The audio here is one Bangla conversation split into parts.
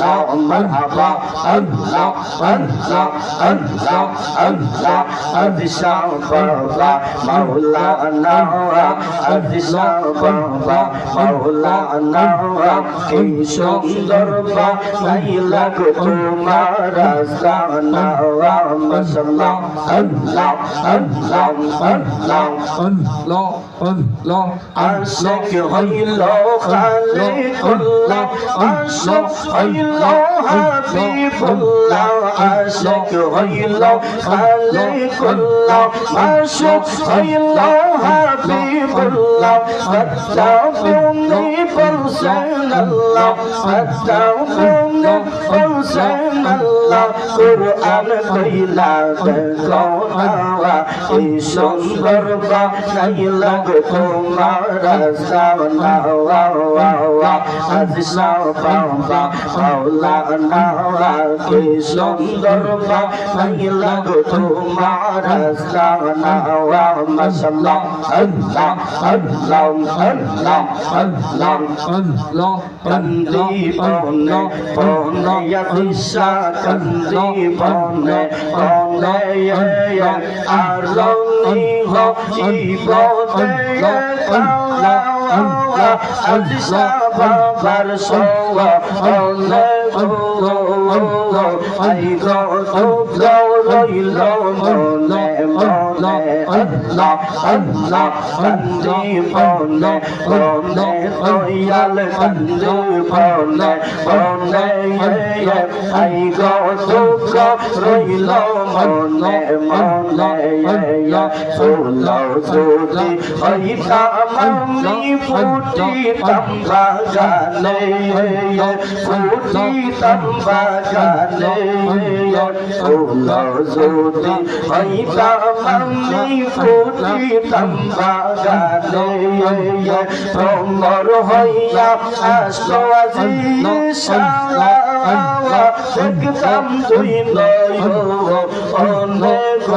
Allah marhaba Allah Allah Allah Allah Azizan Baba Maulana Azizan Baba Maulana কি সুন্দর বানাই লাগো তোমার আস্তানা মাশাআল্লাহ আল্লাহ আল্লাহ আল্লাহ আল্লাহ আল্লাহ আশিক হইল খালিকুল্লাহ আশিক হইল হাবিবুল্লাহ আশিক হইল খালিকুল্লাহ আশিক হইল হাবিবুল্লাহ ফাত্তাবিউনি বলছেন আল্লাহ ফাত্তাবিউনি বলছেন আল্লাহ কুরআন কইলা দেখো না এই সুন্দর বানাইলা গো তোমার রাস্তানা আজিজা বাবা মাওলানা কি সুন্দর বানাইলা গো তোমার রাস্তানা মাশাআল্লাহ আল্লাহ আল্লাহ আল্লাহ আল্লাহ আল্লাহ কান্দি বনে বনে ইয়াদিশা কান্দি বনে বনে আরনি হো ইবনে আল্লাহ আল্লাহ আজিজা বাবার সোয়া বনে আই গো তো রইল মনে মনে আল্লাহ আল্লাহ কান্দি বনে বনে দয়াল কান্দি বনে বনে আই গো তো রইল মনে মনে ফুলাও যদি হইতাম আমি ফুটিতাম বাগানে ফুটিতাম বাগানে ফুলাও যদি হইতাম আমি ফুটিতাম বাগানে ভ্রমর হইয়া আসলো আজি সারা দেখতাম তুই নয় অনেক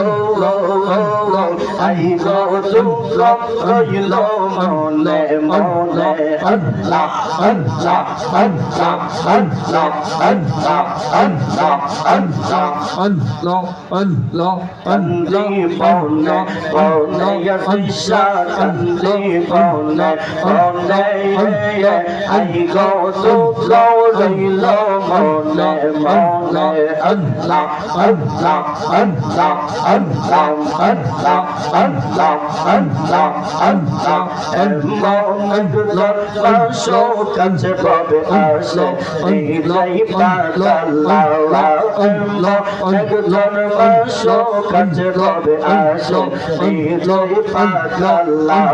আই গো শুক্র রইল মনে মনে আল্লাহ আল্লাহ আল্লাহ আল্লাহ আল্লাহ আল্লাহ আল্লাহ আল্লাহ আল্লাহ কান্দি বনে বনে ইয়াদিশা কান্দি বনে বনে আই গো শুক্র রইল মনে মনে আল্লাহ আল্লাহ আল্লাহ আল্লাহ আল্লাহ আল্লাহ আল্লাহ আল্লাহ এমন পাশো কাছে পাবে আসে দিলাই পাল্লাহ এমন পাশো কাছে পাবে আসে দিলাই পাল্লাহ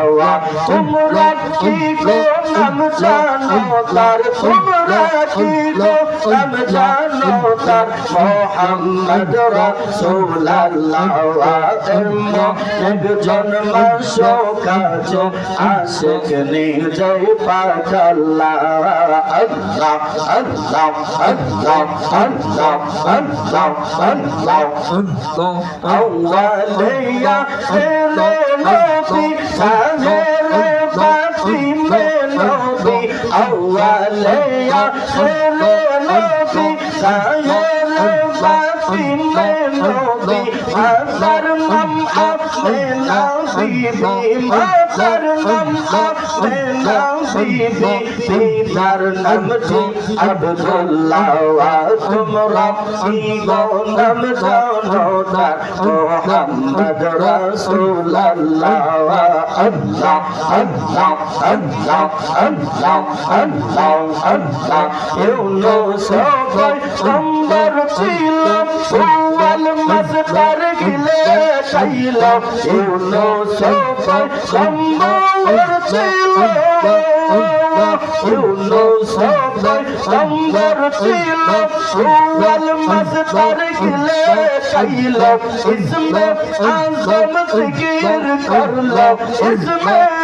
তোমরা কি গো নাম জানো তার তোমরা কি গো নাম জানো তার মুহাম্মদ রাসূলুল্লাহ একজন মাসো কাছে আশিক নিজেই পাগলা আল্লাহ আল্লাহ আল্লাহ আল্লাহ আল্লাহ আল্লাহ আল্লাহ আওয়ালিয়া হেলে নবী সাহেলে ফাতিমে নবী আওয়ালিয়া হেলে নবী সাহেলে ফাতিমে নবী মাতার নাম আমেনা বিবি মাতার নাম আমেনা বিবি পিতার নাম জি আব্দুল্লাহ তোমরা কি গো নাম জানো তার মুহাম্মদ রাসূলুল্লাহ আল্লাহ আল্লাহ আল্লাহ আল্লাহ আল্লাহ আল্লাহ ইউনুস সবাই সম্বর ছিল ফুল মসদার গিলে চাইল ইউনুস সবাই সম্বর ছিল ইউনুস সবাই সম্বর ছিল ফুল মসদার গিলে চাইল ইসমে আযম জিকির করলো ইসমে